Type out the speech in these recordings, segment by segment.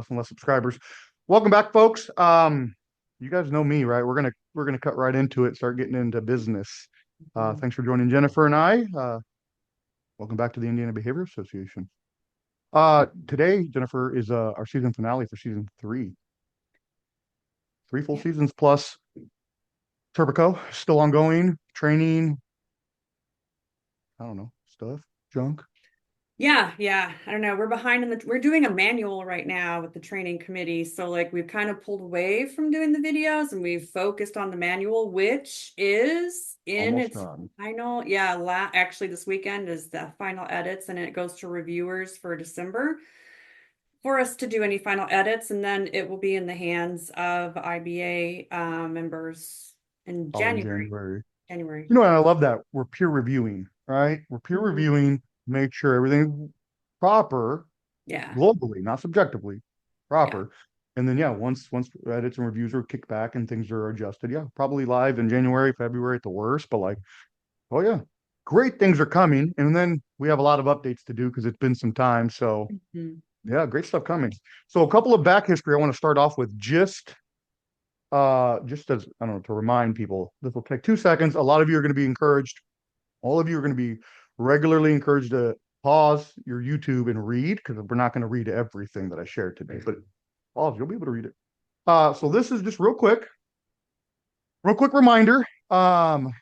less and less subscribers. Welcome back, folks. You guys know me, right? We're gonna cut right into it, start getting into business. Thanks for joining Jennifer and I. Welcome back to the Indiana Behavior Association. Today, Jennifer, is our season finale for season three. Three full seasons plus Turbico, still ongoing, training, I don't know, stuff, junk. Yeah. I don't know. We're doing a manual right now with the training committee. So like we've kind of pulled away from doing the videos and we've focused on the manual, which is in Almost its done. final, actually this weekend is the final edits and it goes to reviewers for December for us to do any final edits, and then it will be in the hands of IBA members in Oh, in January. January. January. You know, and I love that we're peer reviewing, right? We're peer Mhm. reviewing, make sure everything's proper Yeah. globally, not subjectively, Yeah. proper. And then yeah, once edits and reviews are kicked back and things are adjusted, yeah, probably live in January, February at the worst. But like, oh yeah, great things are coming. And then we have a lot of updates to do because it's been some time. So Mhm. yeah, great stuff coming. So a couple of back history I want to start off with just as I don't know, to remind people, this will take 2 seconds. A lot of you are going to be encouraged. All of you are going to be regularly encouraged to pause your YouTube and read because we're not going to read everything that I shared today, but pause, you'll be able to read it. So this is just real quick reminder. So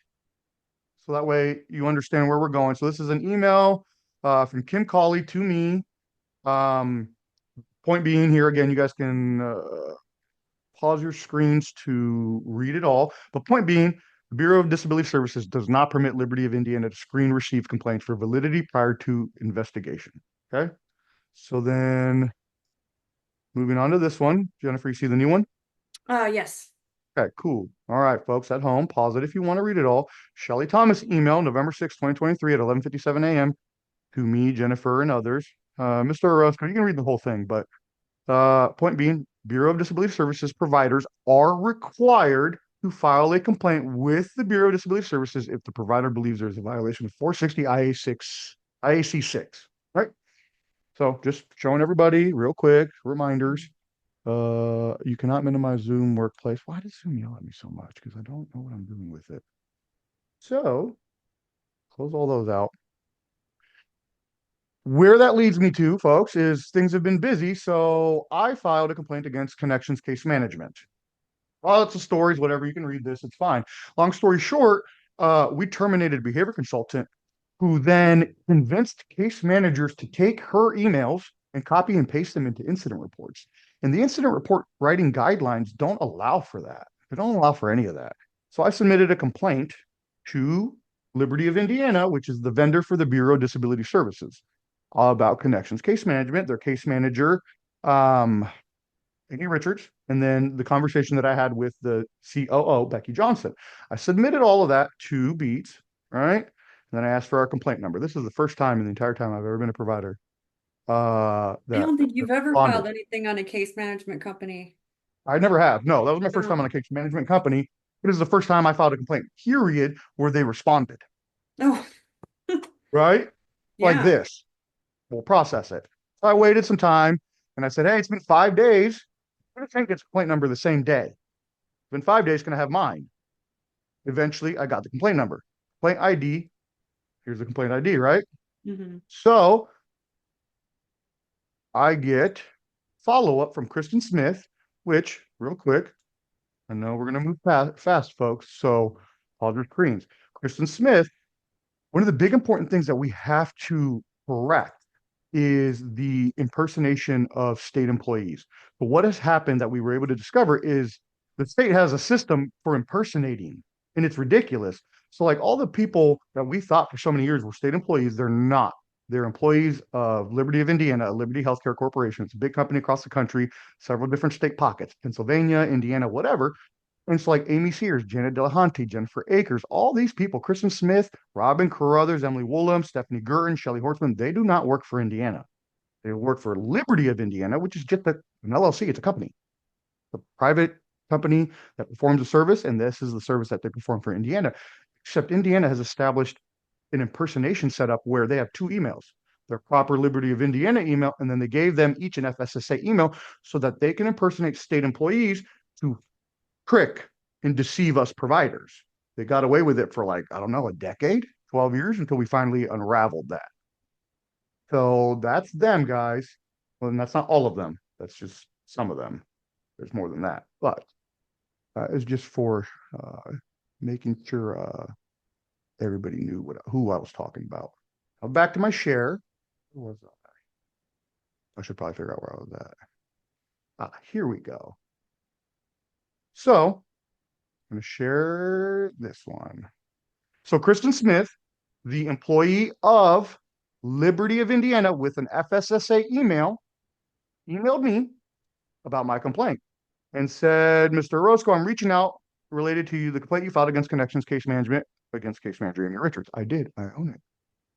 that way you understand where we're going. So this is an email from Kim Colley to me. Um, Point being here again, you guys can pause your screens to read it all. But point being, the Bureau of Disability Services does not permit Liberty of Indiana to screen receive complaints for validity prior to investigation. Okay. So then moving on to this one, Jennifer, you see the new one? Yes. Okay, cool. All right, folks at home, pause it if you want to read it all. Shelley Thomas email, November 6, 2023 at 11:57 a.m. to me, Jennifer, and others. Mr. Orozco, you can read the whole thing, but point being, Bureau of Disability Services providers are required to file a complaint with the Bureau of Disability Services if the provider believes there's a violation of 460 IAC 6, right? So just showing everybody real quick reminders. You cannot minimize Zoom workplace. Why does Zoom yell at me so much? Because I don't know what I'm doing with it. So close all those out. Where that leads me to, folks, is things have been busy. So I filed a complaint against Connections Case Management. Well, it's the stories, whatever. You can read this, it's fine. Long story short, we terminated a behavior consultant who then convinced case managers to take her emails and copy and paste them into incident reports. And the incident report writing guidelines don't allow for that. They don't allow for any of that. So I submitted a complaint to Liberty of Indiana, which is the vendor for the Bureau of Disability Services, about Connections Case Management. Their case manager, Amy Richards, and then the conversation that I had with the COO, Becky Johnson. I submitted all of that to Beats, right? And then I asked for our complaint number. This is the first time in the entire time I've ever been a provider I that don't think you've ever responded. filed anything on a case management company. I never have. No, that was my first time No. on a case management company. It is the first time I filed a complaint, period, where they responded, Oh, right? Like yeah. this. We'll process it. So I waited some time and I said, hey, it's been 5 days. I'm going to think it's complaint number the same day. It's been 5 days. Can I have mine? Eventually, I got the complaint number, complaint ID. Here's the complaint ID, right? Hmm. So I get follow up from Kristen Smith, which, real quick, I know we're going to move fast, folks. So pause your screens. Kristen Smith, one of the big important things that we have to correct is the impersonation of state employees. But what has happened that we were able to discover is the state has a system for impersonating, and it's ridiculous. So, like all the people that we thought for so many years were state employees, they're not. They're employees of Liberty of Indiana, Liberty Healthcare Corporation. It's a big company across the country, several different state pockets, Pennsylvania, Indiana, whatever. And it's like Amy Sears, Janet Delahanty, Jennifer Akers, all these people, Kristen Smith, Robin Carruthers, Emily Woolham, Stephanie Gurton, Shelley Horstman, they do not work for Indiana. They work for Liberty of Indiana, which is just an LLC. It's a company, a private company that performs a service, and this is the service that they perform for Indiana. Except Indiana has established an impersonation setup where they have two emails. their proper Liberty of Indiana email, and then they gave them each an FSSA email so that they can impersonate state employees to trick and deceive us providers. They got away with it for like, I don't know, a decade, 12 years until we finally unraveled that. So that's them, guys. Well, and that's not all of them. That's just some of them. There's more than that. But it's just for making sure everybody knew who I was talking about. Now back to my share. Where was I? I should probably figure out where I was at. Here we go. So I'm going to share this one. So Kristen Smith, the employee of Liberty of Indiana with an FSSA email, emailed me about my complaint and said, Mr. Orozco, I'm reaching out related to the complaint you filed against Connections Case Management against case manager Amy Richards. I did. I own it.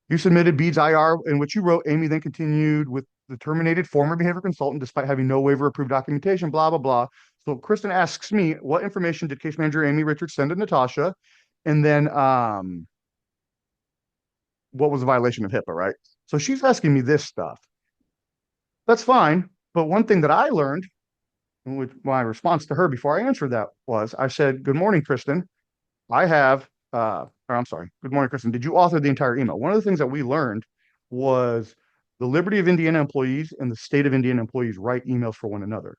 You submitted Beads IR in which you wrote, Amy then continued with the terminated former behavior consultant despite having no waiver approved documentation, blah, blah, blah. So Kristen asks me, what information did case manager Amy Richards send to Natasha? And then what was the violation of HIPAA, right? So she's asking me this stuff. That's fine. But one thing that I learned, with my response to her before I answered that was, I said, good morning, Kristen. I have, or I'm sorry, good morning, Kristen. Did you author the entire email? One of the things that we learned was the Liberty of Indiana employees and the state of Indiana employees write emails for one another.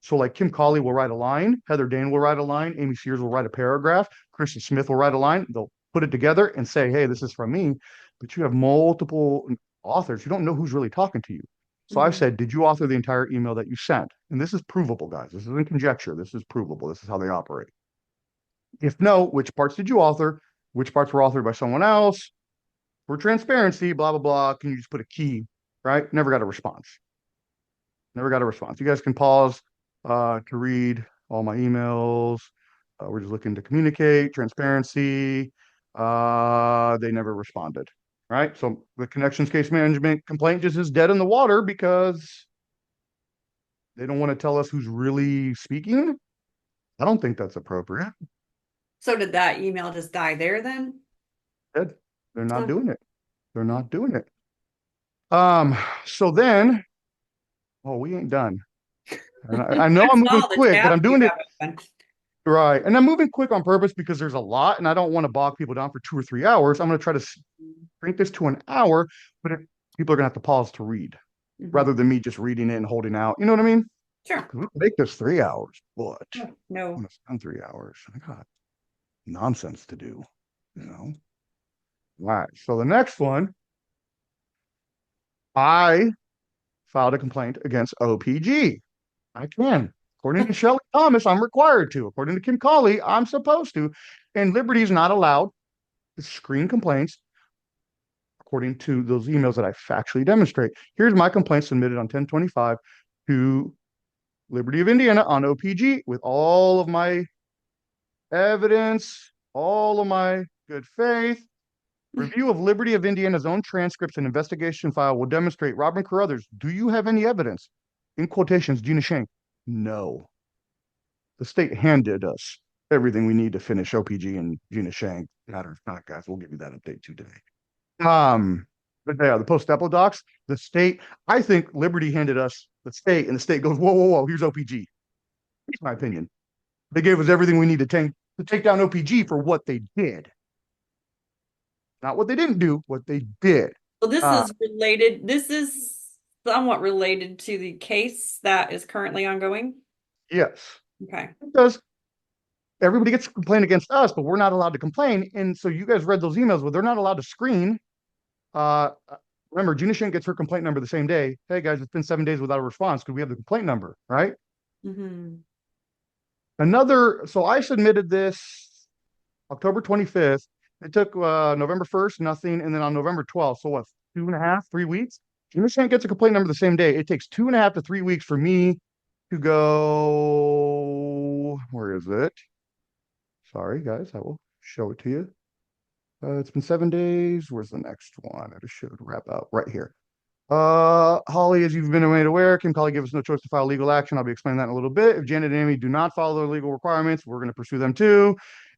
So like Kim Colley will write a line, Heather Dane will write a line, Amy Sears will write a paragraph, Kristen Smith will write a line. They'll put it together and say, hey, this is from me. But you have multiple authors. You don't know who's really talking to you. So I've said, did you author the entire email that you sent? And this is provable, guys. This isn't conjecture. This is provable. This is how they operate. If no, which parts did you author? Which parts were authored by someone else? For transparency, blah, blah, blah. Can you just put a key, right? Never got a response. Never got a response. You guys can pause to read all my emails. We're just looking to communicate, transparency. They never responded, right? So the Connections Case Management complaint just is dead in the water because they don't want to tell us who's really speaking. I don't think that's appropriate. So did that email just die there then? They're not Oh. doing it. They're not doing it. So then, we ain't done. And I know I'm moving quick, but I'm doing it right. And I'm moving quick on purpose because there's a lot and I don't want to bog people down for 2 or 3 hours. I'm going to try to shrink this to an hour, but people are going to have to pause to read rather than me just reading it and holding out. You know what I mean? Sure. We can make this 3 hours, but No. I'm going to spend 3 hours. I got nonsense to do, you know? All right. So the next one, I filed a complaint against OPG. I can. According to Shelley Thomas, I'm required to. According to Kim Colley, I'm supposed to. And Liberty is not allowed to screen complaints according to those emails that I factually demonstrate. Here's my complaint submitted on 10/25 to Liberty of Indiana on OPG with all of my evidence, all of my good faith. Review of Liberty of Indiana's own transcripts and investigation file will demonstrate Robin Carruthers. Do you have any evidence? In quotations, Gina Shank. No. The state handed us everything we need to finish OPG and Gina Shank. Matter of fact, guys, we'll give you that update today. But yeah, the post-Epo docs, the state, I think Liberty handed us the state, and the state goes, whoa, whoa, whoa, here's OPG. That's my opinion. They gave us everything we need to take down OPG for what they did. Not what they didn't do, what they did. So this is related. This is somewhat related to the case that is currently ongoing. Yes. Okay. Because everybody gets a complaint against us, but we're not allowed to complain. And so you guys read those emails, but they're not allowed to screen. Remember, Gina Shank gets her complaint number the same day. Hey guys, it's been 7 days without a response. Could we have the complaint number, right? So I submitted this October 25th. It took November 1st, nothing. And then on November 12th, so what, 2.5, 3 weeks? Gina Shank gets a complaint number the same day. It takes 2.5 to 3 weeks for me to go, where is it? Sorry, guys, I will show it to you. It's been 7 days. Where's the next one? I just showed wrap out right here. Holly, as you've been made aware, Kim Colley gave us no choice to file legal action. I'll be explaining that in a little bit. If Janet and Amy do not follow their legal requirements, we're going to pursue them too.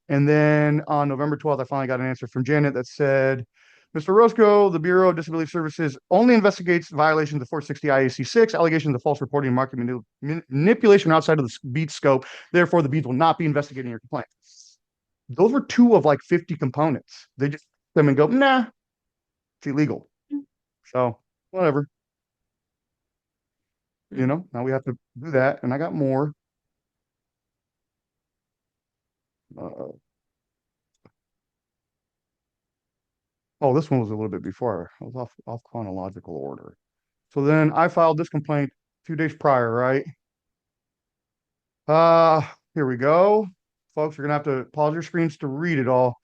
And then on November 12th, I finally got an answer from Janet that said, Mr. Roscoe, the Bureau of Disability Services only investigates violations of 460 IAC 6, allegations of false reporting and market manipulation outside of the beat scope. Therefore, the beads will not be investigating your complaint. Those were two of like 50 components. They just them and go, nah, it's illegal. So whatever. Now we have to do that. And I got more. Uh, oh, this one was a little bit before. I was off chronological order. So then I filed this complaint 2 days prior, right? Here we go. Folks, you're gonna have to pause your screens to read it all.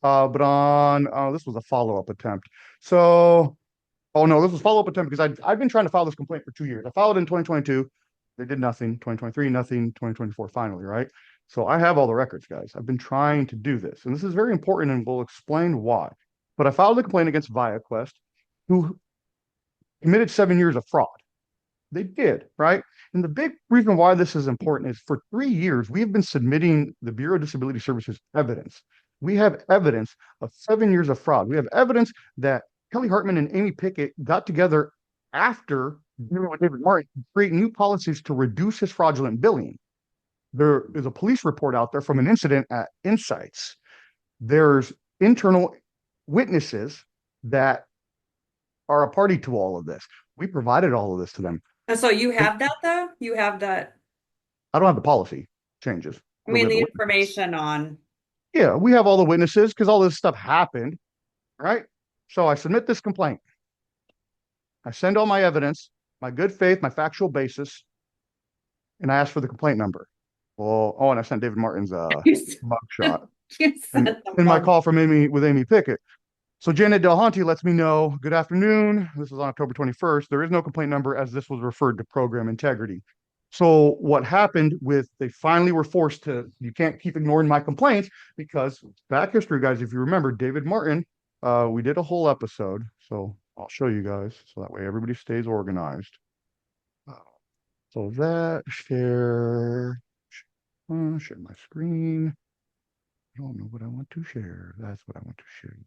But on this was a follow-up attempt. So, oh no, this was follow-up attempt because I've been trying to file this complaint for 2 years. I filed it in 2022. They did nothing. 2023, nothing. 2024, finally, right? So I have all the records, guys. I've been trying to do this, and this is very important, and we'll explain why. But I filed a complaint against ViaQuest, who committed 7 years of fraud. They did, right? And the big reason why this is important is for 3 years, we have been submitting the Bureau of Disability Services evidence. We have evidence of 7 years of fraud. We have evidence that Kelly Hartman and Amy Pickett got together after dealing with David Martin to create new policies to reduce his fraudulent billing. There is a police report out there from an incident at Insights. There's internal witnesses that are a party to all of this. We provided all of this to them. And so you have that though? You have that, I don't have the policy changes. I mean, the witnesses. information on. Yeah, we have all the witnesses because all this stuff happened, right? So I submit this complaint. I send all my evidence, my good faith, my factual basis, and I ask for the complaint number. Well, and I sent David Martin's You s- mugshot you and said the in my mug. call from Amy Pickett. So Janet Delhonte lets me know, good afternoon. This is on October 21st. There is no complaint number as this was referred to program integrity. So what happened they finally were forced to, you can't keep ignoring my complaints because back history, guys, if you remember, David Martin, we did a whole episode. So I'll show you guys so that way everybody stays organized. So that share my screen. I don't know what I want to share. That's what I want to share.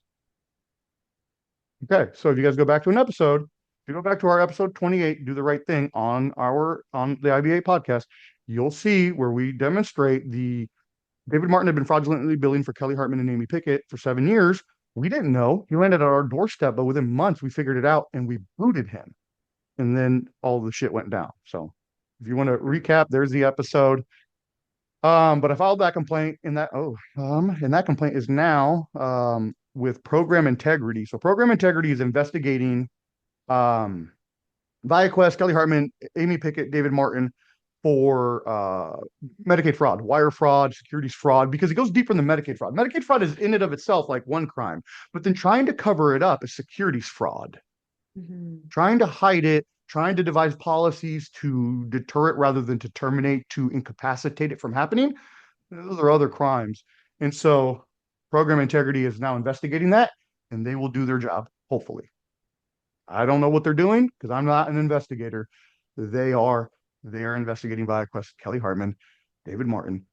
Okay, so if you guys go back to an episode, if you go back to our episode 28, Do the Right Thing on the IBA podcast, you'll see where we demonstrate David Martin had been fraudulently billing for Kelly Hartman and Amy Pickett for 7 years. We didn't know. He landed at our doorstep, but within months we figured it out and we booted him. And then all the shit went down. So if you want to recap, there's the episode. But I filed that complaint and that complaint is now with Program Integrity. So Program Integrity is investigating ViaQuest, Kelly Hartman, Amy Pickett, David Martin for Medicaid fraud, wire fraud, securities fraud, because it goes deeper than Medicaid fraud. Medicaid fraud is in and of itself like one crime, but then trying to cover it up is securities fraud. Mhm. Trying to hide it, trying to devise policies to deter it rather than to terminate, to incapacitate it from happening. Those are other crimes. And so Program Integrity is now investigating that, and they will do their job, hopefully. I don't know what they're doing because I'm not an investigator. They are investigating ViaQuest, Kelly Hartman, David Martin,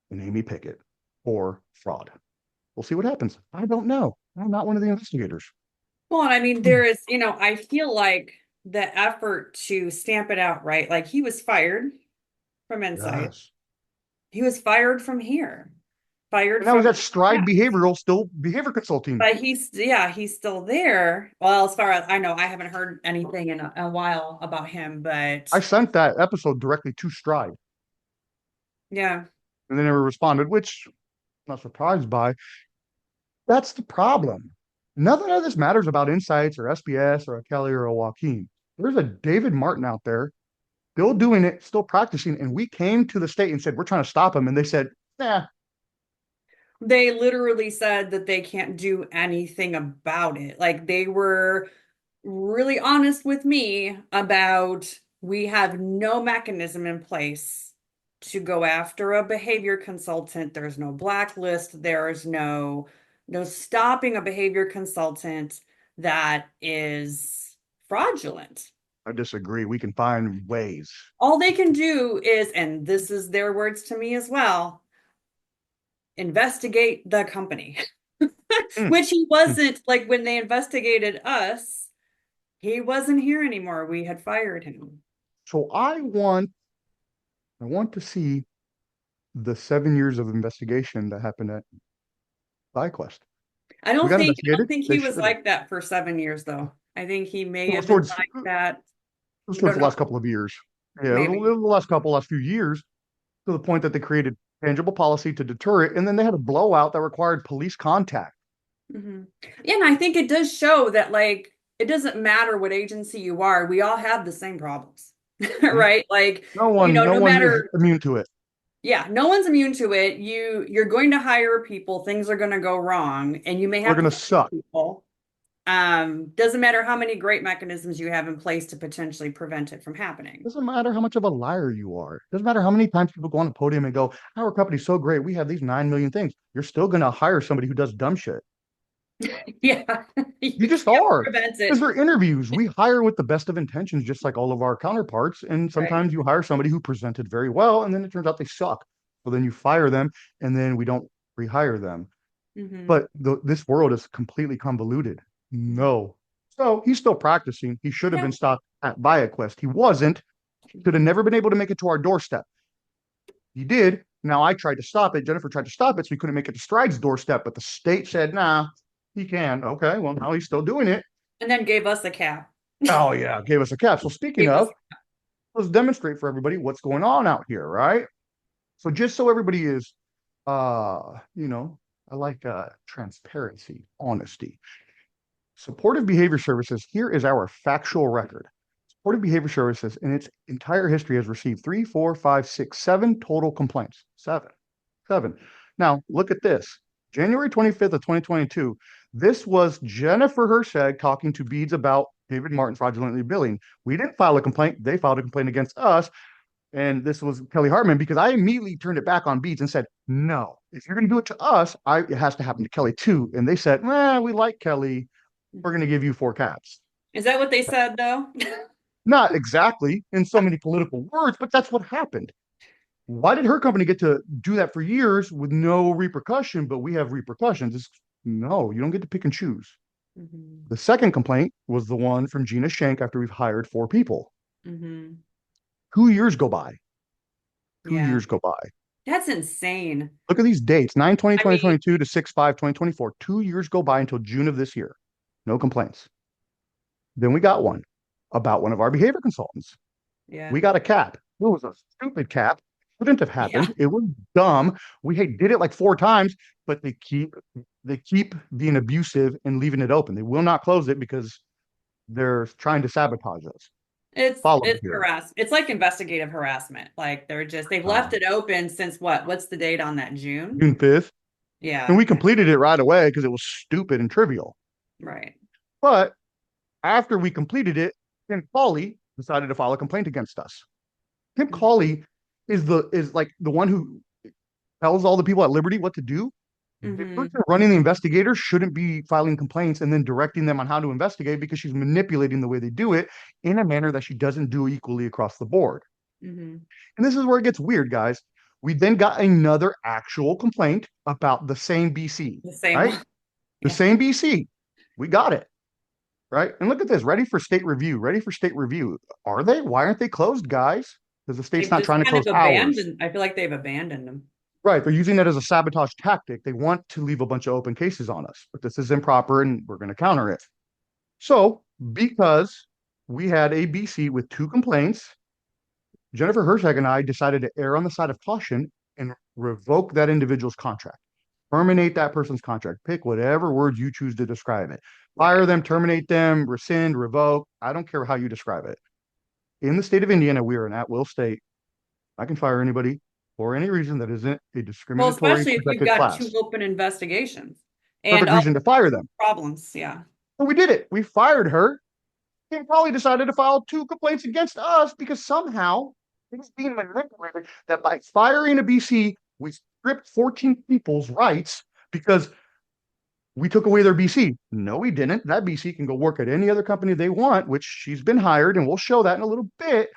and Amy Pickett for fraud. We'll see what happens. I don't know. I'm not one of the investigators. Well, and I mean, there is, I feel like the effort to stamp it out, right? Like he was fired from Insight. Yes. He was fired from here. Fired And I was from, at Stride yeah. Behavioral, still behavior consulting. But he's still there. Well, as far as I know, I haven't heard anything in a while about him, but I sent that episode directly to Stride, yeah. and they never responded, which I'm not surprised by. That's the problem. Nothing of this matters about Insights or SBS or a Kelly or a Joaquin. There's a David Martin out there still doing it, still practicing. And we came to the state and said, we're trying to stop him. And they said, nah. They literally said that they can't do anything about it. Like they were really honest with me about we have no mechanism in place to go after a behavior consultant. There's no blacklist. There's no stopping a behavior consultant that is fraudulent. I disagree. We can find ways. All they can do is, and this is their words to me as well, investigate the company. Mm, Which he mm. wasn't, like when they investigated us, he wasn't here anymore. We had fired him. So I want to see the 7 years of investigation that happened at FlyQuest. We got I don't investigated. think They he was should have. like that for 7 years though. I think he may It was have been towards like that. towards Don't the know, last couple of years. Yeah, it maybe. was the last few years to the point that they created tangible policy to deter it, and then they had a blowout that required police contact. Hmm. Yeah, and I think it does show that like it doesn't matter what agency you are, we all have the same problems. Mhm. Right? Like, No no one is matter, immune to it. yeah, no one's immune to it. You're going to hire people, things are going to go wrong, and you may We're have to gonna fire suck. people. Doesn't matter how many great mechanisms you have in place to potentially prevent it from happening. Doesn't matter how much of a liar you are. Doesn't matter how many times people go on a podium and go, "Our company's so great, we have these 9 million things." You're still gonna hire somebody who does dumb shit. Yeah, You you just can't are. prevent Because it. they're interviews. We hire with the best of intentions, just like all of our counterparts. And Right. sometimes you hire somebody who presented very well, and then it turns out they suck. So then you fire them, and then we don't rehire them. Hmm. But this world is completely convoluted. No. So he's still practicing. He should have Yeah. been stopped at ViaQuest. He wasn't. Should have never been able to make it to our doorstep. He did. Now I tried to stop it. Jennifer tried to stop it, so he couldn't make it to Stride's doorstep. But the state said, "Nah, he can." Okay, well now he's still doing it. And then gave us a cap. Oh yeah, gave us a cap. So speaking Gave us. of, let's demonstrate for everybody what's going on out here, right? So just so everybody is, you know, I like transparency, honesty. Supportive behavior services, here is our factual record. Supportive behavior services in its entire history has received three, four, five, six, seven total complaints. Seven. Now, look at this. January 25th of 2022, this was Jennifer Hershag talking to Beads about David Martin fraudulently billing. We didn't file a complaint. They filed a complaint against us. And this was Kelly Hartman because I immediately turned it back on Beads and said, no, if you're going to do it to us, it has to happen to Kelly too. And they said, we like Kelly. We're going to give you 4 caps. Is that what they said though? Not exactly in so many political words, but that's what happened. Why did her company get to do that for years with no repercussion, but we have repercussions? No, you don't get to pick and choose. Hmm. The second complaint was the one from Gina Shank after we've hired 4 people. Hmm. 2 years go by. Two Yeah, years go by. that's insane. Look at these dates 9/20, I mean, 2022 to 6/5, 2024. 2 years go by until June of this year. No complaints. Then we got one about one of our behavior consultants. yeah, We got a cap. It was a stupid cap. It shouldn't have yeah. happened. It was dumb. We did it like 4 times, but they keep being abusive and leaving it open. They will not close it because they're trying to sabotage us. Follow me It's here. It's like investigative harassment. Like they've Uh, left it open since what? What's the date on that? June? June 5th. And Yeah, we completed it right away because it was stupid and trivial. right. But after we completed it, Tim Cawley decided to file a complaint against us. Tim Cawley is like the one who tells all the people at Liberty what to do. The Mm-hmm. person running the investigators shouldn't be filing complaints and then directing them on how to investigate because she's manipulating the way they do it in a manner that she doesn't do equally across the board. Mm-hmm. And this is where it gets weird, guys. We then got another actual complaint about the same BC, The same right? one. The Yeah. same BC. We got it, right? And look at this, ready for state review, ready for state review. Are they? Why aren't they closed, guys? Because the state's They've not just trying to kind of close ours. abandoned. I feel like they've abandoned them. Right. They're using that as a sabotage tactic. They want to leave a bunch of open cases on us, but this is improper and we're going to counter it. So, because we had a BC with 2 complaints, Jennifer Hershag and I decided to err on the side of caution and revoke that individual's contract. Terminate that person's contract. Pick whatever words you choose to describe it. Fire Right. them, terminate them, rescind, revoke. I don't care how you describe it. In the state of Indiana, we are an at will state. I can fire anybody for any reason that isn't a Well, discriminatory especially if you've protected got two class. open investigations and Perfect all reason to fire them. problems. Yeah. But we did it. We fired her. He probably decided to file 2 complaints against us because somehow it was being manipulated that by firing a BC, we stripped 14 people's rights because we took away their BC. No, we didn't. That BC can go work at any other company they want, which she's been hired, and we'll show that in a little bit.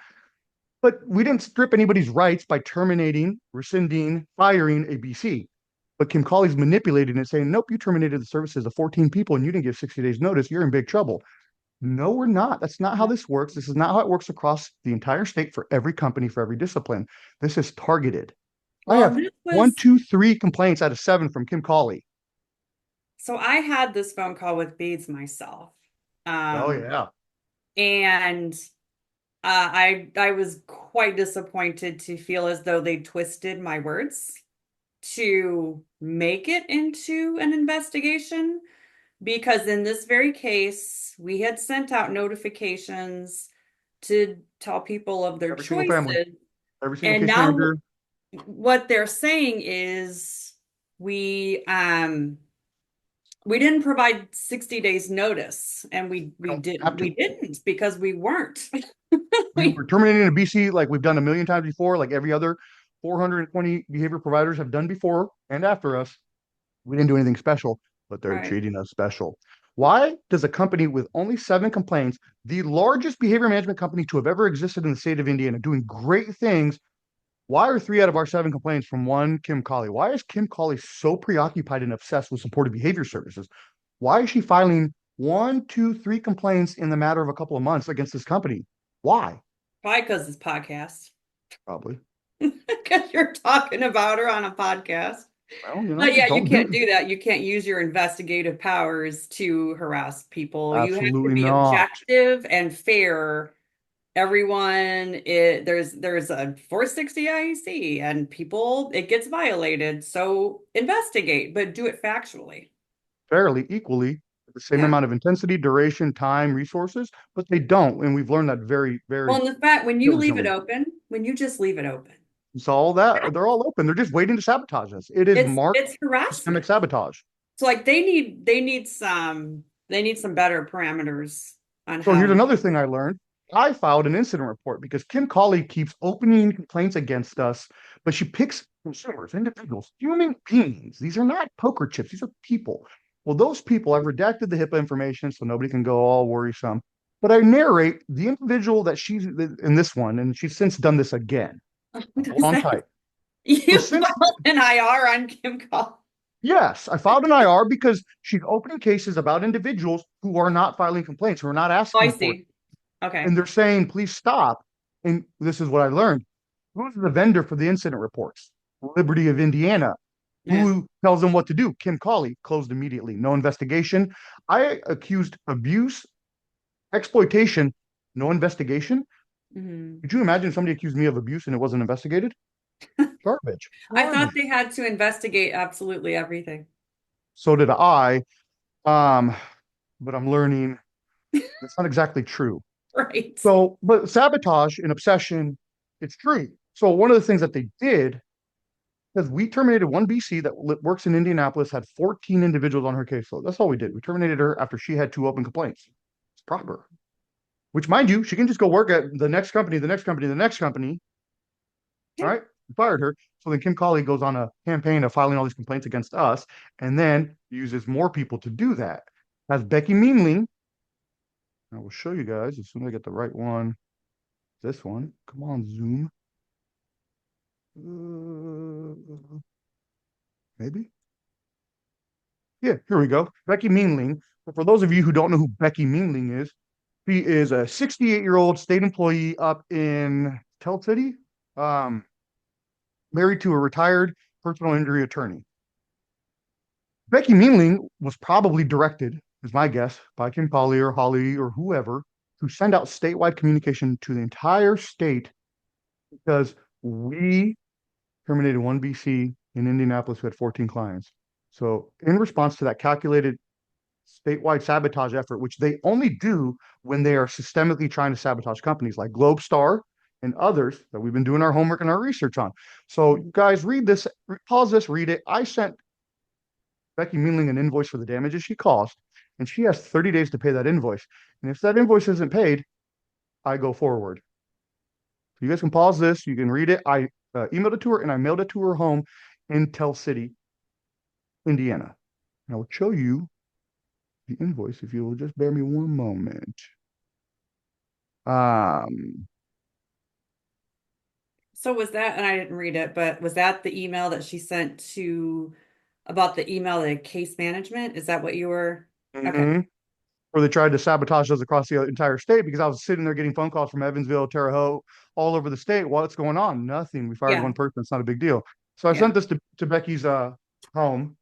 But we didn't strip anybody's rights by terminating, rescinding, firing a BC. But Kim Colley's manipulating it, saying, nope, you terminated the services of 14 people and you didn't give 60 days notice. You're in big trouble. No, we're not. That's not how this works. This is not how it works across the entire state for every company, for every discipline. This is targeted. I Well, have and this one, was, two, three complaints out of 7 from Kim Colley. so I had this phone call with Beads myself. Oh, Um, yeah. and I was quite disappointed to feel as though they twisted my words to make it into an investigation, because in this very case, we had sent out notifications to tell people of their Every single family, choices. every single And case now manager. what they're saying is we didn't provide 60 days notice, and we We we don't did have to. we didn't because we weren't. We were terminating a BC like we've done a million times before, like every other 420 behavior providers have done before and after us. We didn't do anything special, but they're Right. treating us special. Why does a company with only 7 complaints, the largest behavior management company to have ever existed in the state of Indiana, doing great things, why are 3 out of our 7 complaints from one Kim Colley? Why is Kim Colley so preoccupied and obsessed with supportive behavior services? Why is she filing one, two, 3 complaints in the matter of a couple of months against this company? Why? Probably because it's podcast. Probably. Because you're talking about her on a podcast. Well, But yeah, you don't can't do do that. You can't use your investigative powers to harass people. You have to absolutely be not. objective and fair. There's a 460 IEC and people, it gets violated. So investigate, but do it factually. Fairly equally the same Yeah. amount of intensity, duration, time, resources, but they don't. And we've learned that very, very Well, and the fact when you leave it diligently. open, when you just leave it open, So all that they're all open. They're just waiting to sabotage us. It is marked it's harassment. systemic sabotage. So like they need some better parameters on So here's how. another thing I learned. I filed an incident report because Kim Colley keeps opening complaints against us, but she picks consumers, individuals, human beings. These are not poker chips. These are people. Well, those people, I've redacted the HIPAA information so nobody can go all worrisome. But I narrate the individual that she's in this one, and she's since done this again. Hold Does on that tight. So you since filed an IR on Kim Call? yes, I filed an IR because she's opening cases about individuals who are not filing complaints, who are not Oh, I asking for it. see. Okay. And they're saying, please stop. And this is what I learned. Who's the vendor for the incident reports? Liberty of Indiana. Yeah. Who tells them what to do? Kim Colley, closed immediately. No investigation. I accused abuse, exploitation, no investigation. Mhm. Could you imagine if somebody accused me of abuse and it wasn't investigated? Garbage. I thought Garbage. they had to investigate absolutely everything. So did I. Um, but I'm learning that's not exactly true. Right. So, but sabotage and obsession, it's true. So one of the things that they did, because we terminated one BC that works in Indianapolis, had 14 individuals on her caseload. That's all we did. We terminated her after she had 2 open complaints. It's proper. Which, mind you, she can just go work at the next company, the next company, the next company. All Yeah. right, we fired her. So then Kim Colley goes on a campaign of filing all these complaints against us, and then uses more people to do that. Has Becky Meanling. I will show you guys as soon as I get the right one. This one. Come on, Zoom. Maybe. Yeah, here we go. Becky Meanling. For those of you who don't know who Becky Meanling is, she is a 68-year-old state employee up in Tell City, um, married to a retired personal injury attorney. Becky Meanling was probably directed, is my guess, by Kim Polly or Holly or whoever to send out statewide communication to the entire state because we terminated one BC in Indianapolis who had 14 clients. So, in response to that calculated statewide sabotage effort, which they only do when they are systemically trying to sabotage companies like Globe Star and others that we've been doing our homework and our research on. So, guys, read this, pause this, read it. I sent Becky Mealing an invoice for the damages she caused, and she has 30 days to pay that invoice. And if that invoice isn't paid, I go forward. So you guys can pause this. You can read it. I emailed it to her and I mailed it to her home in Tell City, Indiana. And I will show you the invoice if you will just bear me one moment. Um, So was that, and I didn't read it, but was that the email that she sent to about the email to case management. Is that what you were? Okay. Mm-hmm. Where they tried to sabotage us across the entire state because I was sitting there getting phone calls from Evansville, Terre Haute, all over the state. What's going on? Nothing. We fired Yeah. one person. It's not a big deal. So I Yeah. sent this to Becky's home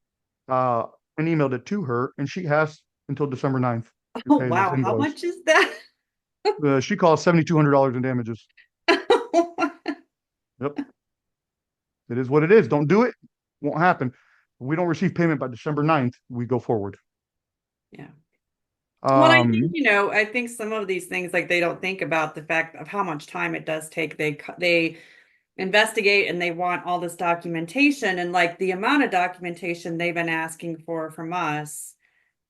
uh, and emailed it to her, and she has until December 9th to Oh, pay this wow. How invoice. much is that? She calls $7,200 in damages. Yep. It is what it is. Don't do it. Won't happen. If we don't receive payment by December 9th, we go forward. Yeah. Well, I think, Um, I think some of these things, like they don't think about the fact of how much time it does take. They investigate and they want all this documentation, and like the amount of documentation they've been asking for from us,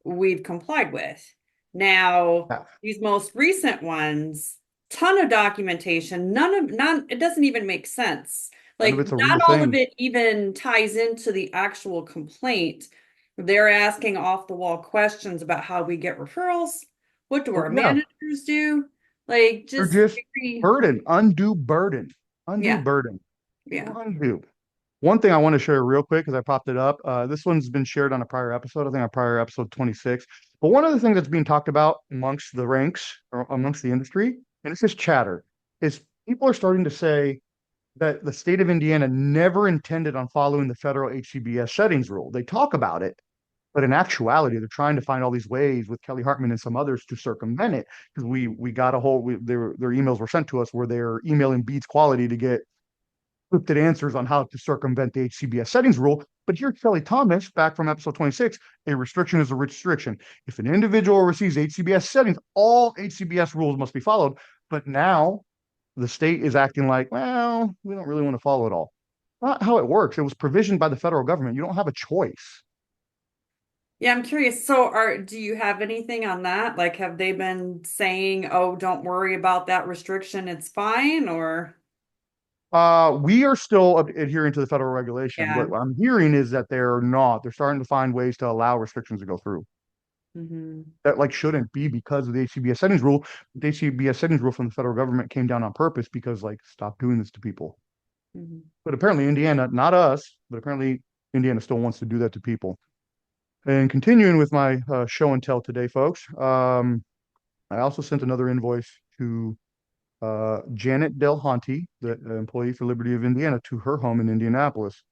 we've complied with. Now, yeah, these most recent ones, ton of documentation, none, it doesn't even make sense. none of Like, it's a not real all of thing. it even ties into the actual complaint. They're asking off the wall questions about how we get referrals. What do Oh, our yeah, managers do? Like, they're just just very, burden, undue burden, undue yeah, burden, yeah. undue. One thing I want to share real quick because I popped it up. This one's been shared on a prior episode, I think on prior episode 26. But one of the things that's being talked about amongst the ranks or amongst the industry, and it's just chatter, is people are starting to say that the state of Indiana never intended on following the federal HCBS settings rule. They talk about it, but in actuality, they're trying to find all these ways with Kelly Hartman and some others to circumvent it because we got a whole their emails were sent to us where they're emailing Beats Quality to get scripted answers on how to circumvent the HCBS settings rule. But here's Kelly Thomas back from episode 26. A restriction is a restriction. If an individual receives HCBS settings, all HCBS rules must be followed. But now the state is acting like, well, we don't really want to follow it all. Not how it works. It was provisioned by the federal government. You don't have a choice. Yeah, I'm curious. So do you have anything on that? Like, have they been saying, "Oh, don't worry about that restriction, it's fine," or We are still adhering to the federal regulation. yeah. What I'm hearing is that they're not. They're starting to find ways to allow restrictions to go through. Hmm. That like shouldn't be because of the HCBS settings rule. The HCBS settings rule from the federal government came down on purpose because like stop doing this to people. Hmm. But apparently Indiana, not us, but apparently Indiana still wants to do that to people. And continuing with my show and tell today, folks, I also sent another invoice to Janet Del Honte, the employee for Liberty of Indiana, to her home in Indianapolis.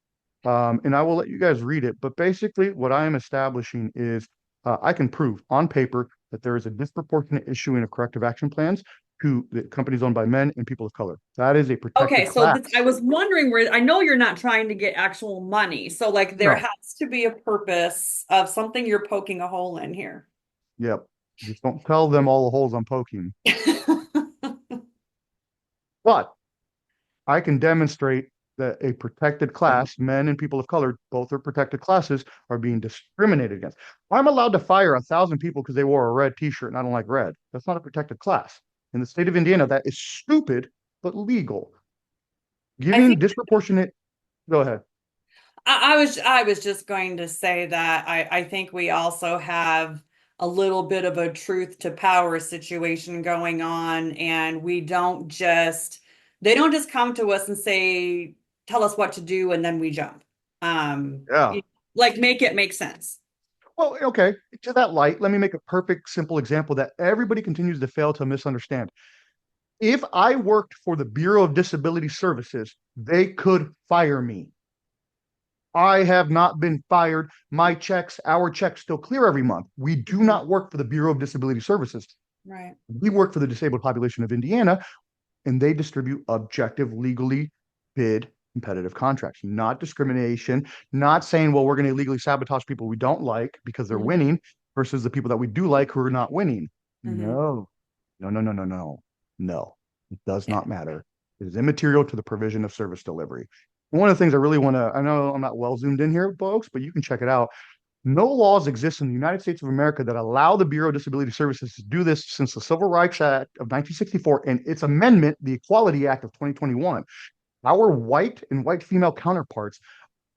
And I will let you guys read it. But basically, what I am establishing is I can prove on paper that there is a disproportionate issuing of corrective action plans to the companies owned by men and people of color. That is a Okay, protected so class. I was wondering where I know you're not trying to get actual money. So like there No, has to be a purpose of something you're poking a hole in here. yep. Just don't tell them all the holes I'm poking. But I can demonstrate that a protected class, men and people of color, both are protected classes, are being discriminated against. I'm allowed to fire 1,000 people because they wore a red T-shirt and I don't like red. That's not a protected class. In the state of Indiana, that is stupid but legal. I Giving think disproportionate. Go ahead. I was just going to say that I think we also have a little bit of a truth to power situation going on, and they don't just come to us and say, tell us what to do, and then we jump. Yeah. Like make it make sense. Well, okay. To that light, let me make a perfect, simple example that everybody continues to fail to misunderstand. If I worked for the Bureau of Disability Services, they could fire me. I have not been fired. My checks, our checks still clear every month. We do Mhm. not work for the Bureau of Disability Services. Right. We work for the disabled population of Indiana, and they distribute objective, legally bid competitive contracts, not discrimination, not saying, well, we're going to illegally sabotage people we don't like because they're Hmm. winning versus the people that we do like who are not winning. Hmm. No, no, no, no, no, no, no. It does Yeah. not matter. It is immaterial to the provision of service delivery. One of the things I really want to, I know I'm not well zoomed in here, folks, but you can check it out. No laws exist in the United States of America that allow the Bureau of Disability Services to do this since the Civil Rights Act of 1964 and its amendment, the Equality Act of 2021. Our white and white female counterparts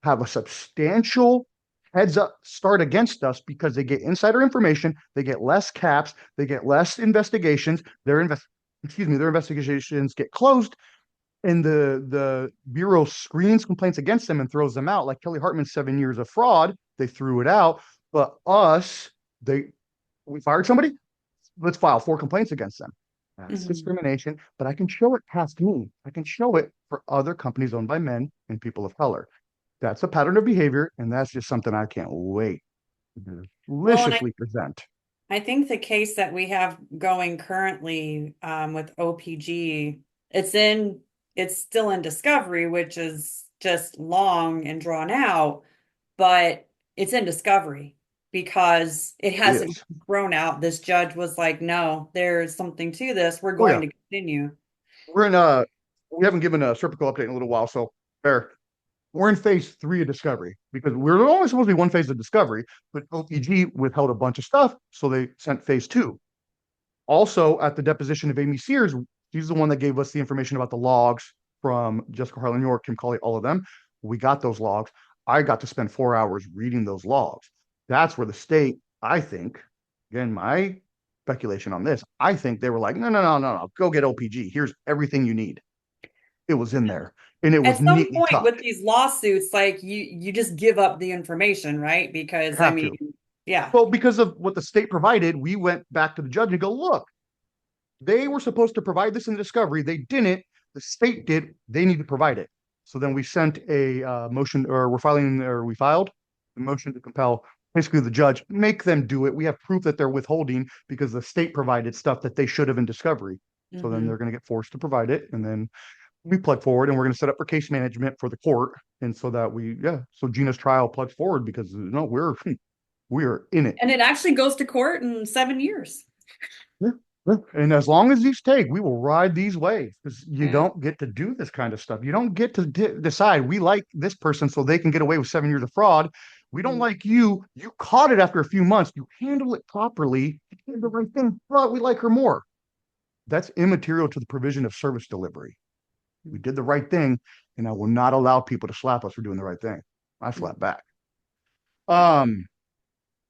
have a substantial heads up start against us because they get insider information, they get less caps, they get less investigations, their investigations get closed and the bureau screens complaints against them and throws them out. Like Kelly Hartman's 7 years of fraud, they threw it out. But us, we fired somebody. Let's file 4 complaints against them. That's Mhm. discrimination, but I can show it past me. I can show it for other companies owned by men and people of color. That's a pattern of behavior, and that's just something I can't wait to Well, and deliciously present. I think the case that we have going currently with OPG, it's in it's still in discovery, which is just long and drawn out, but it's in discovery because it It hasn't is. grown out. This judge was like, no, there's something to this. We're Oh going yeah, to continue. we're in we haven't given a Serpico update in a little while, so fair. We're in phase 3 of discovery because we're only supposed to be one phase of discovery, but OPG withheld a bunch of stuff, so they sent phase 2. Also, at the deposition of Amy Sears, she's the one that gave us the information about the logs from Jessica Harlan York, Kim Colley, all of them. We got those logs. I got to spend 4 hours reading those logs. That's where the state, I think, again, my speculation on this, I think they were like, no, no, no, no, no, go get OPG. Here's everything you need. It was in there, and it was At some neatly point with tucked. these lawsuits, like you just give up the information, right? You Because I have mean, to. yeah. Well, because of what the state provided, we went back to the judge and go, look, they were supposed to provide this in the discovery. They didn't. The state did. They need to provide it. So then we sent a motion, or we filed the motion to compel basically the judge, make them do it. We have proof that they're withholding because the state provided stuff that they should have in discovery. So then Hmm. they're going to get forced to provide it. And then we plug forward and we're going to set up for case management for the court. And so that so Gina's trial plugs forward because no, we're in it. And it actually goes to court in 7 years. Yeah, yeah. And as long as these take, we will ride these waves because you Yeah. don't get to do this kind of stuff. You don't get to decide we like this person so they can get away with 7 years of fraud. We don't Mhm. like you. You caught it after a few months. You handle it properly. You did the right thing, but we like her more. That's immaterial to the provision of service delivery. We did the right thing, and I will not allow people to slap us for doing the right thing. I slap Mhm. back. Um,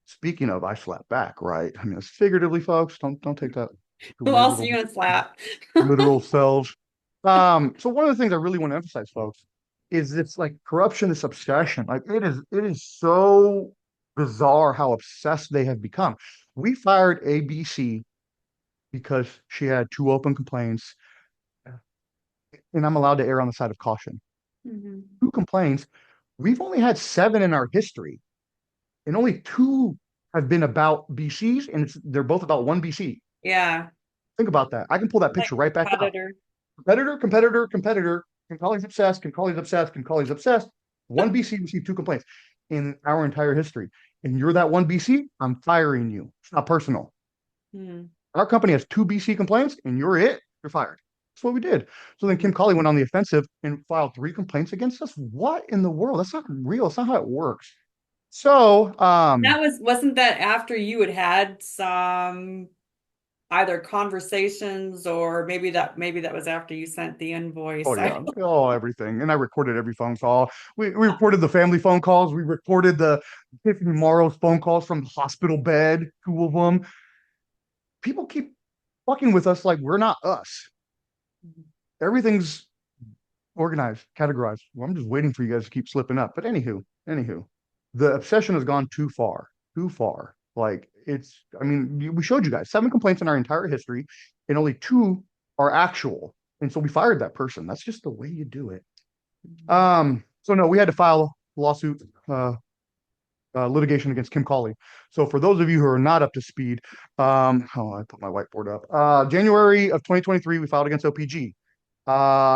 Speaking of, I slap back, right? I mean, it's figuratively, folks. Don't take that to Who weird else are little you gonna slap? literal selves. So one of the things I really want to emphasize, folks, is it's like corruption, this obsession. Like it is so bizarre how obsessed they have become. We fired ABC because she had 2 open complaints, and I'm allowed to err on the side of caution. Mhm. 2 complaints. We've only had 7 in our history, and only 2 have been about BCs, and they're both about one BC. Yeah, Think about that. I can pull that like picture right back up. competitor. Competitor, competitor, competitor. Concoli's obsessed. Concoli's obsessed. Concoli's obsessed. One BC received 2 complaints in our entire history. And you're that one BC, I'm firing you. It's not personal. Hmm. Our company has 2 BC complaints, and you're it. You're fired. That's what we did. So then Kim Hmm. Colley went on the offensive and filed 3 complaints against us. What in the world? That's not real. That's not how it works. So, Wasn't that after you had had some either conversations or maybe that was after you sent the oh invoice. yeah, oh everything. And I recorded every phone call. We recorded the family phone calls. We recorded the Tiffany Morrow's phone calls from the hospital bed, 2 of them. People keep fucking with us like we're not us. Everything's organized, categorized. Well, I'm just waiting for you guys to keep slipping up. But anywho, the obsession has gone too far, too far. Like I mean, we showed you guys 7 complaints in our entire history, and only 2 are actual. And so we fired that person. That's just the way you do it. So no, we had to file a lawsuit, litigation against Kim Colley. So for those of you who are not up to speed, I put my whiteboard up. January of 2023, we filed against OPG.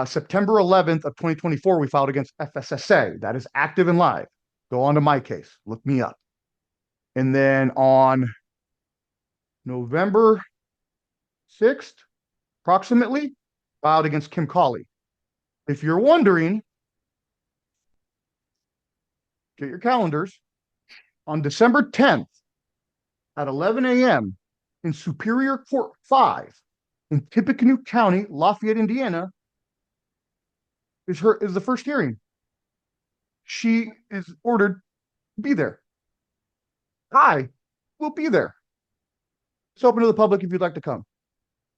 September 11th of 2024, we filed against FSSA. That is active and live. Go on to my case, look me up. And then on November 6th, approximately, filed against Kim Colley. If you're wondering, get your calendars. On December 10th at 11 a.m. in Superior Court 5 in Tippecanoe County, Lafayette, Indiana, is the first hearing. She is ordered to be there. I will be there. It's open to the public if you'd like to come.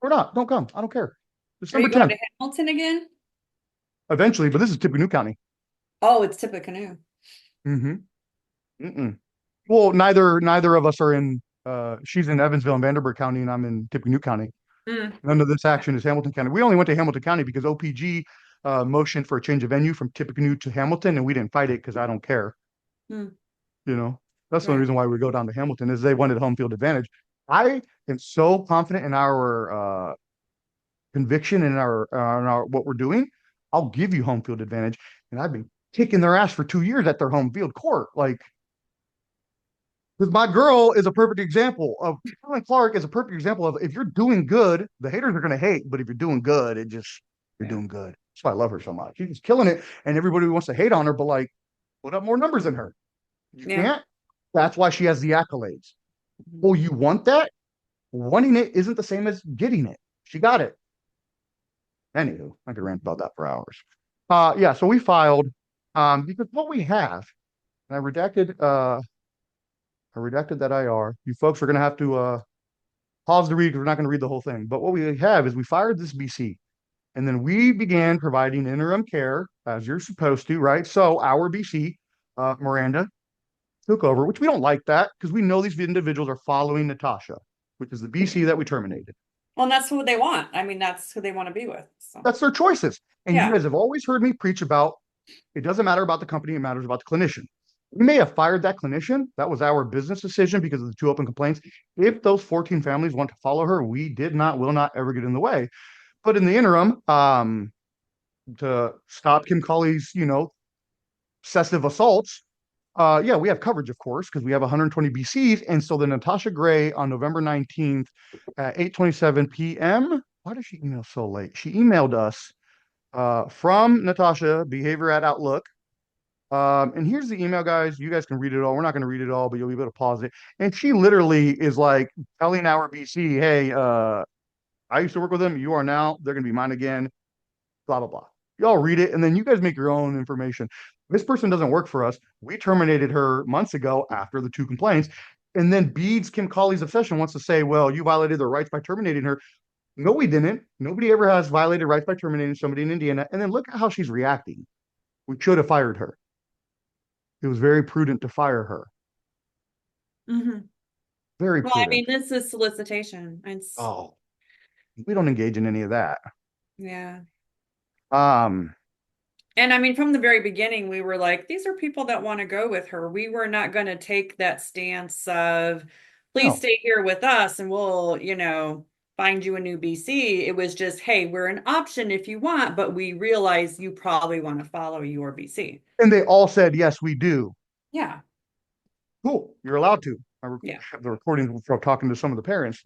Or not, don't come. I don't care. Are December you going to 10th. Hamilton again? eventually, but this is Tippecanoe County. Oh, it's Tippecanoe. Mm-hmm. Mm-mm. Well, neither of us are in. She's in Evansville and Vanderburgh County, and I'm in Tippecanoe County. Mm, None of this action is Hamilton County. We only went to Hamilton County because OPG motioned for a change of venue from Tippecanoe to Hamilton, and we didn't fight it because I don't care. mm, You know, that's the only right. reason why we go down to Hamilton is they wanted home field advantage. I am so confident in our conviction and our what we're doing. I'll give you home field advantage, and I've been kicking their ass for 2 years at their home field court. Like, because my girl is a perfect example of Carolyn Clark is a perfect example of if you're doing good, the haters are gonna hate, but if you're doing good, you're Yeah. doing good. That's why I love her so much. She's killing it, and everybody wants to hate on her, but like, put up more numbers than her. You Yeah. can't. That's why she has the accolades. Mhm. Well, you want that? Wanting it isn't the same as getting it. She got it. Anywho, I could rant about that for hours. Yeah, so we filed because what we have, and I redacted that IR. You folks are gonna have to pause the read because we're not gonna read the whole thing. But what we have is we fired this BC and then we began providing interim care as you're supposed to, right? So our BC, Miranda, took over, which we don't like that because we know these individuals are following Natasha, which is the BC that we terminated. Well, and that's who they want. I mean, that's who they want to be with. So, That's their choices. And you yeah. guys have always heard me preach about it doesn't matter about the company, it matters about the clinician. We may have fired that clinician. That was our business decision because of the 2 open complaints. If those 14 families want to follow her, we did not, will not ever get in the way. But in the interim, to stop Kim Colley's, excessive assaults, yeah, we have coverage, of course, because we have 120 BCs. And so the Natasha Gray on November 19th at 8:27 p.m. Why did she email so late? She emailed us from Natasha, behavior at Outlook. And here's the email, guys. You guys can read it all. We're not going to read it all, but you'll be able to pause it. And she literally is like telling our BC, hey, I used to work with them. You are now. They're going to be mine again. Blah, blah, blah. Y'all read it, and then you guys make your own information. This person doesn't work for us. We terminated her months ago after the 2 complaints. And then Beads Kim Colley's obsession wants to say, well, you violated their rights by terminating her. No, we didn't. Nobody ever has violated rights by terminating somebody in Indiana. And then look at how she's reacting. We should have fired her. It was very prudent to fire her. Hmm. Very Well, I mean, prudent. this is solicitation. It's, Oh, we don't engage in any of that. yeah. Um, And I mean, from the very beginning, we were like, these are people that want to go with her. We were not going to take that stance of, please no. stay here with us and we'll, find you a new BC. It was just, hey, we're an option if you want, but we realize you probably want to follow your BC. And they all said, yes, we do. Yeah. Cool. You're allowed to. I Yeah. have the recording from talking to some of the parents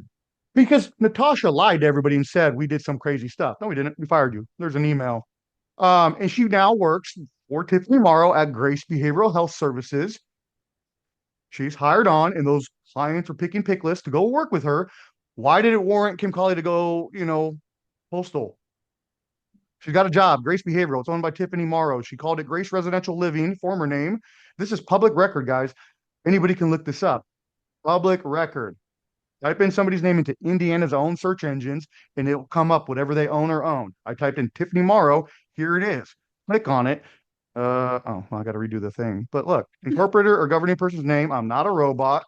because Natasha lied to everybody and said we did some crazy stuff. No, we didn't. We fired you. There's an email. And she now works for Tiffany Morrow at Grace Behavioral Health Services. She's hired on, and those clients are picking pick lists to go work with her. Why did it warrant Kim Colley to go, postal? She's got a job, Grace Behavioral. It's owned by Tiffany Morrow. She called it Grace Residential Living, former name. This is public record, guys. Anybody can look this up. Public record. Type in somebody's name into Indiana's own search engines, and it'll come up whatever they own or own. I typed in Tiffany Morrow. Here it is. Click on it. Oh, well, I got to redo the thing. But look, incorporator or governing person's name. I'm not a robot.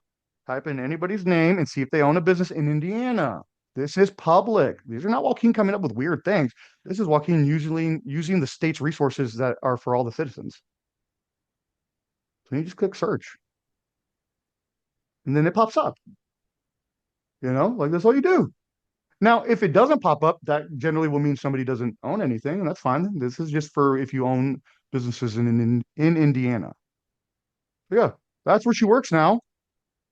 Type in anybody's name and see if they own a business in Indiana. This is public. These are not Joaquin coming up with weird things. This is Joaquin using the state's resources that are for all the citizens. So you just click search, and then it pops up. Like that's all you do. Now, if it doesn't pop up, that generally will mean somebody doesn't own anything, and that's fine. This is just for if you own businesses in Indiana. So yeah, that's where she works now.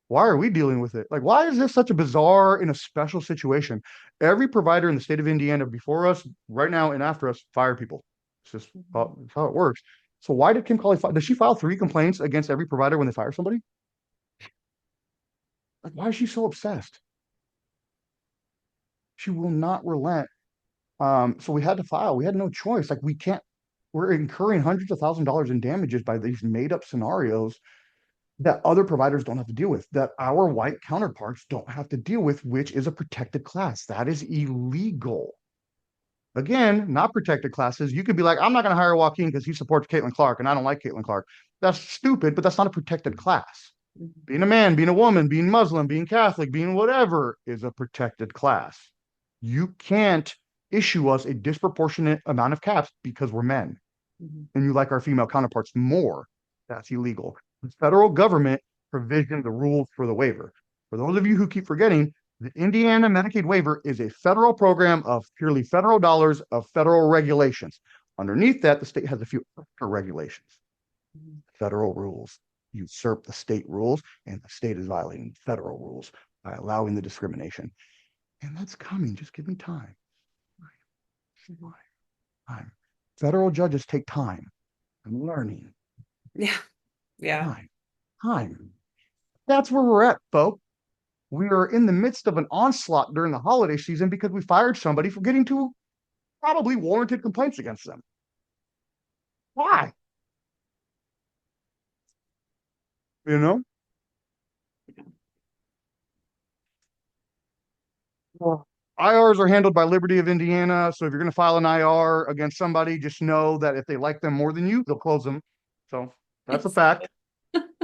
Why are we dealing with it? Like, why is this such a bizarre and a special situation? Every provider in the state of Indiana before us, right now, and after us, fire people. It's just it's how it works. So why did Kim Colley does she file 3 complaints against every provider when they fire somebody? Like, why is she so obsessed? She will not relent. So we had to file. We had no choice. Like, we can't. We're incurring hundreds of $1,000s in damages by these made up scenarios that other providers don't have to deal with, that our white counterparts don't have to deal with, which is a protected class. That is illegal. Again, not protected classes. You could be like, I'm not going to hire Joaquin because he supports Caitlin Clark and I don't like Caitlin Clark. That's stupid, but that's not a protected class. Mhm. Being a man, being a woman, being Muslim, being Catholic, being whatever is a protected class. You can't issue us a disproportionate amount of caps because we're men Mhm. and you like our female counterparts more. That's illegal. The federal government provisioned the rules for the waiver. For those of you who keep forgetting, the Indiana Medicaid waiver is a federal program of purely federal dollars of federal regulations. Underneath that, the state has a few extra regulations. Mhm. Federal rules usurp the state rules, and the state is violating federal rules by allowing the discrimination. And that's coming. Just give me time. Mhm. Time. Federal judges take time. I'm learning. Yeah. Yeah. Time. Time. That's where we're at, folks. We are in the midst of an onslaught during the holiday season because we fired somebody for getting two probably warranted complaints against them. Why? You know? Well, IRs are handled by Liberty of Indiana. So if you're going to file an IR against somebody, just know that if they like them more than you, they'll close them. So that's a It's fact.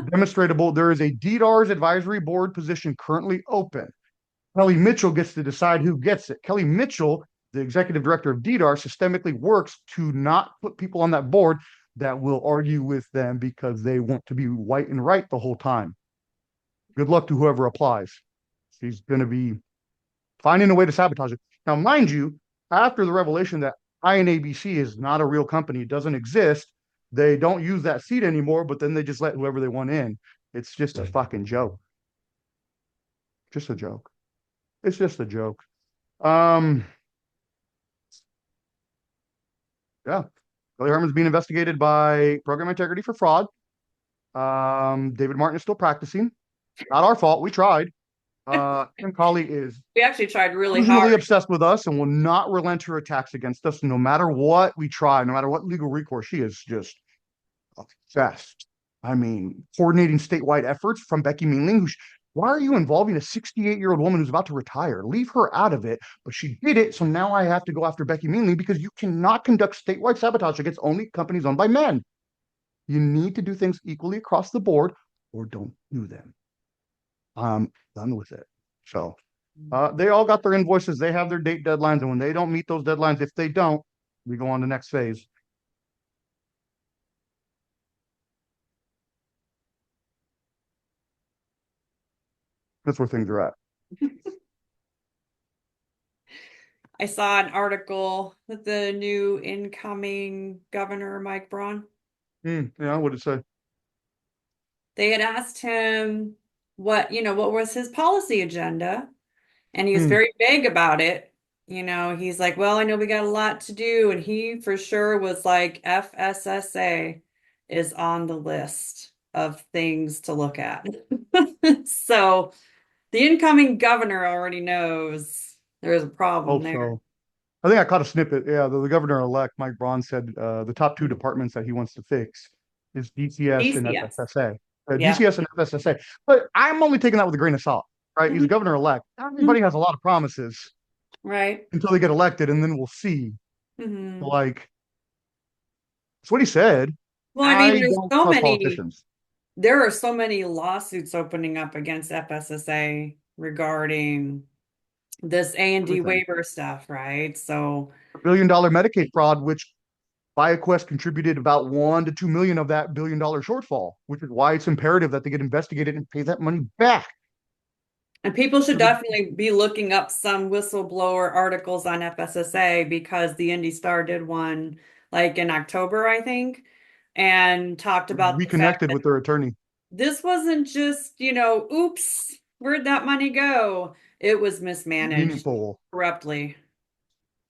Demonstratable. There is a DDARS advisory board position currently open. Kelly Mitchell gets to decide who gets it. Kelly Mitchell, the executive director of DDAR, systemically works to not put people on that board that will argue with them because they want to be white and right the whole time. Good luck to whoever applies. She's going to be finding a way to sabotage it. Now, mind you, after the revelation that INABC is not a real company, doesn't exist, they don't use that seat anymore, but then they just let whoever they want in. It's just a fucking joke. Just a joke. It's just a joke. Um, yeah. Kelly Herman's being investigated by Program Integrity for fraud. David Martin is still practicing. Not our fault. We tried. Kim Colley is we actually tried really delusionally hard. obsessed with us and will not relent her attacks against us no matter what we try, no matter what legal recourse. She is just obsessed. I mean, coordinating statewide efforts from Becky Mealing, why are you involving a 68-year-old woman who's about to retire? Leave her out of it. But she did it, so now I have to go after Becky Mealing because you cannot conduct statewide sabotage against only companies owned by men. You need to do things equally across the board or don't do them. I'm done with it. So they all got their invoices. They have their date deadlines. And when they don't meet those deadlines, if they don't, we go on to the next phase. That's where things are at. I saw an article with the new incoming governor, Mike Braun. Yeah, what did it say? They had asked him what was his policy agenda, and he was Hmm. very vague about it. He's like, well, I know we got a lot to do, and he for sure was like, FSSA is on the list of things to look at. So the incoming governor already knows there is a problem Hope there. so. I think I caught a snippet. Yeah, the governor-elect, Mike Braun, said the top two departments that he wants to fix is DCS and DCS. FSSA. Yeah. DCS and FSSA. But I'm only taking that with a grain of salt, right? He's a Mhm. governor-elect. Mhm. Everybody has a lot of promises Right. until they get elected, and then we'll see. Hmm. Like, that's what he said. Well, I mean, I don't trust politicians. there are so many lawsuits opening up against FSSA regarding this A&D Everything. waiver stuff, right? So, $1 billion Medicaid fraud, which BioQuest contributed about 1 to 2 million of that $1 billion shortfall, which is why it's imperative that they get investigated and pay that money back. and people should So the definitely be looking up some whistleblower articles on FSSA because the Indy Star did one like in October, I think, and talked about the fact reconnected that with their attorney. this wasn't just, oops, where'd that money go? It was mismanaged Meaningful. corruptly.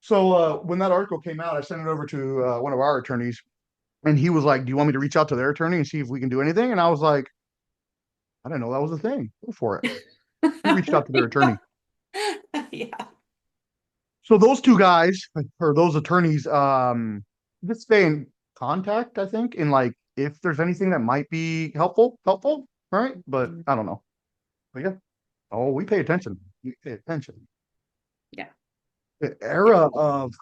So when that article came out, I sent it over to one of our attorneys, and he was like, "Do you want me to reach out to their attorney and see if we can do anything?" And I was like, "I didn't know that was a thing. Go for it." He reached out to their attorney. Yeah. So those two guys or those attorneys, just stay in contact. I think, and like if there's anything that might be helpful, right? But I don't know. But yeah. Oh, we pay attention. We pay attention. Yeah. The era of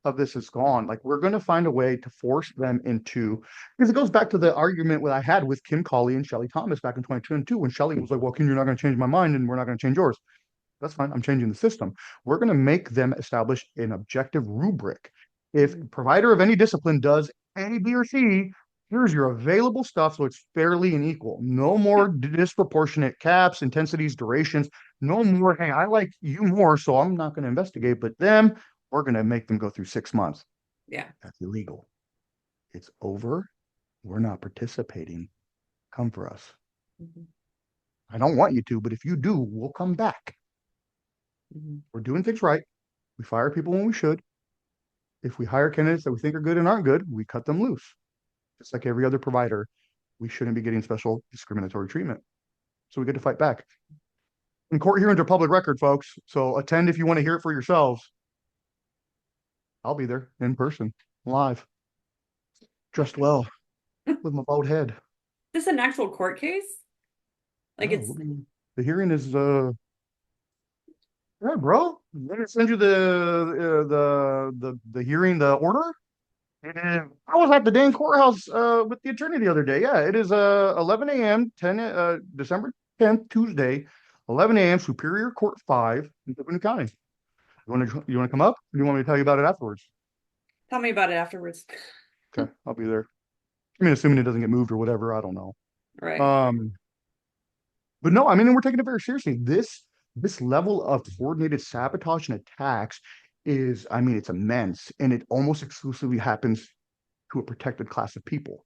of this is gone. Like we're going to find a way to force them into, because it goes back to the argument that I had with Kim Colley and Shelley Thomas back in 2022 when Shelley was like, well, Kim, you're not going to change my mind and we're not going to change yours. That's fine. I'm changing the system. We're going to make them establish an objective rubric. If a provider of any discipline does A, B, or C, here's your available stuff so it's fairly and equal. No more disproportionate caps, intensities, durations. No more, hey, I like you more, so I'm not going to investigate, but them, we're going to make them go through 6 months. Yeah. That's illegal. It's over. We're not participating. Come for us. Mhm. I don't want you to, but if you do, we'll come back. Mhm. We're doing things right. We fire people when we should. If we hire candidates that we think are good and aren't good, we cut them loose. Just like every other provider, we shouldn't be getting special discriminatory treatment. So we get to fight back. And court hearings are public record, folks. So attend if you want to hear it for yourselves. I'll be there in person, live, dressed well, with my bald head. This an actual court case? Like Yeah, it's the hearing is yeah, bro. Let me send you the hearing, the order. And I was at the dang courthouse with the attorney the other day. Yeah, it is 11 a.m. 10 December 10th, Tuesday, 11 a.m. Superior Court 5 in Tippecanoe County. You want to come up? Or do you want me to tell you about it afterwards? tell me about it afterwards. Okay, I'll be there. I mean, assuming it doesn't get moved or whatever, I don't know. Right. Um, but no, I mean, we're taking it very seriously. This level of coordinated sabotage and attacks is, I mean, it's immense, and it almost exclusively happens to a protected class of people.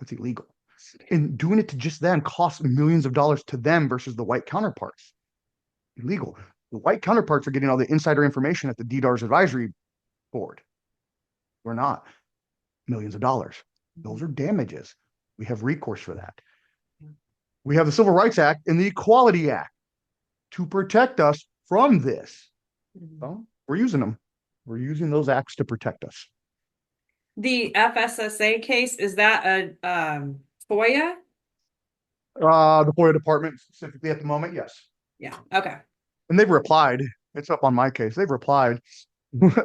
That's illegal. And doing it to just them costs millions of dollars to them versus the white counterparts. Illegal. The white counterparts are getting all the insider information at the DDAR's advisory board. We're not. Millions of dollars. Those are damages. We have recourse for that. We have the Civil Rights Act and the Equality Act to protect us from this. Mhm. So we're using them. We're using those acts to protect us. The FSSA case, is that a FOIA? The FOIA department specifically at the moment, yes. Yeah. Okay. And they've replied. It's up on my case. They've replied.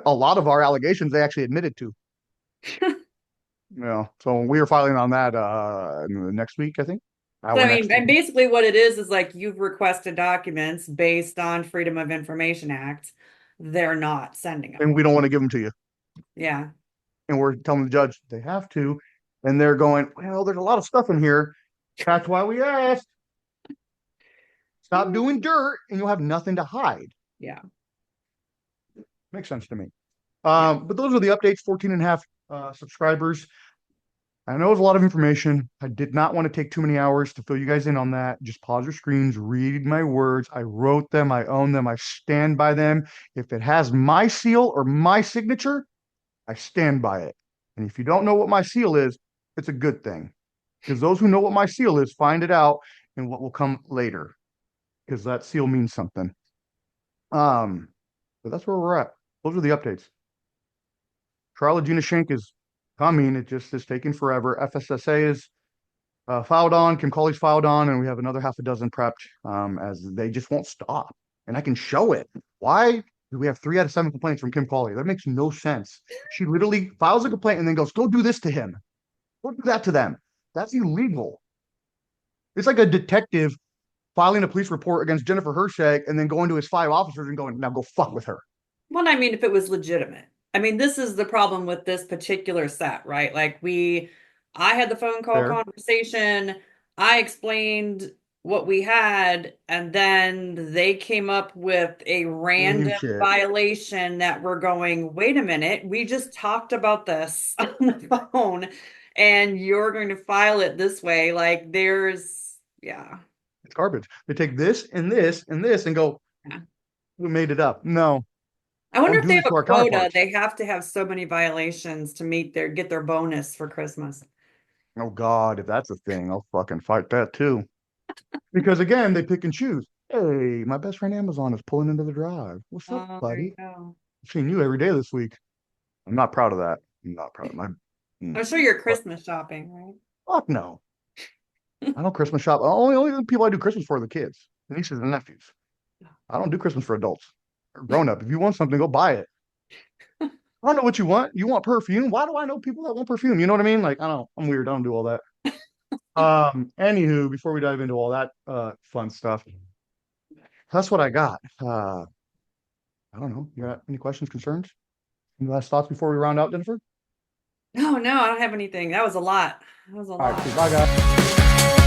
A lot of our allegations they actually admitted to. Yeah. So we are filing on that next week, I think. So Our I next mean, and basically what it is like you've requested documents based on Freedom of Information Act. They're not sending and them. we don't want to give them to you. Yeah. And we're telling the judge they have to. And they're going, well, there's a lot of stuff in here. That's why we asked. Stop doing dirt and you'll have nothing to hide. Yeah. Makes sense to me. Yeah. But those are the updates, 14 and a half subscribers. I know it's a lot of information. I did not want to take too many hours to fill you guys in on that. Just pause your screens, read my words. I wrote them, I own them, I stand by them. If it has my seal or my signature, I stand by it. And if you don't know what my seal is, it's a good thing. Because those who know what my seal is find it out in what will come later. Because that seal means something. But that's where we're at. Those are the updates. Trial of Gina Schenck is coming. It just is taking forever. FSSA is filed on. Kim Colley's filed on, and we have another half a dozen prepped as they just won't stop. And I can show it. Why do we have 3 out of 7 complaints from Kim Colley? That makes no sense. She literally files a complaint and then goes, go do this to him. Go do that to them. That's illegal. It's like a detective filing a police report against Jennifer Hershag and then going to his 5 officers and going, now go fuck with her. Well, I mean, if it was legitimate. I mean, this is the problem with this particular set, right? I had the phone call Fair. conversation, I explained what we had, and then they came up with a Same random shit. violation that we're going, wait a minute, we just talked about this on the phone, and you're going to file it this way. Like, yeah. It's garbage. They take this and this and this and go, Yeah. we made it up. No, I wonder don't if do they this have to a our quota. counterparts. They have to have so many violations to get their bonus for Christmas. Oh God, if that's a thing, I'll fucking fight that too. Because again, they pick and choose. Hey, my best friend Amazon is pulling into the drive. What's up, Oh, there you buddy? go. I've seen you every day this week. I'm not proud of that. I'm not proud of my. I'm sure you're Fuck, Christmas shopping, right? fuck no. I don't Christmas shop. Only the people I do Christmas for are the kids, the nieces and nephews. I don't do Christmas for adults or grown up. If you want something, go buy it. I don't know what you want. You want perfume? Why do I know people that want perfume? You know what I mean? Like, I don't know. I'm weird. I don't do all that. Anywho, before we dive into all that fun stuff, that's what I got. I don't know. You got any questions, concerns? Any last thoughts before we round out, Jennifer? Oh no, I don't have anything. That was a lot. That was a All right, lot. cool. Bye, guys.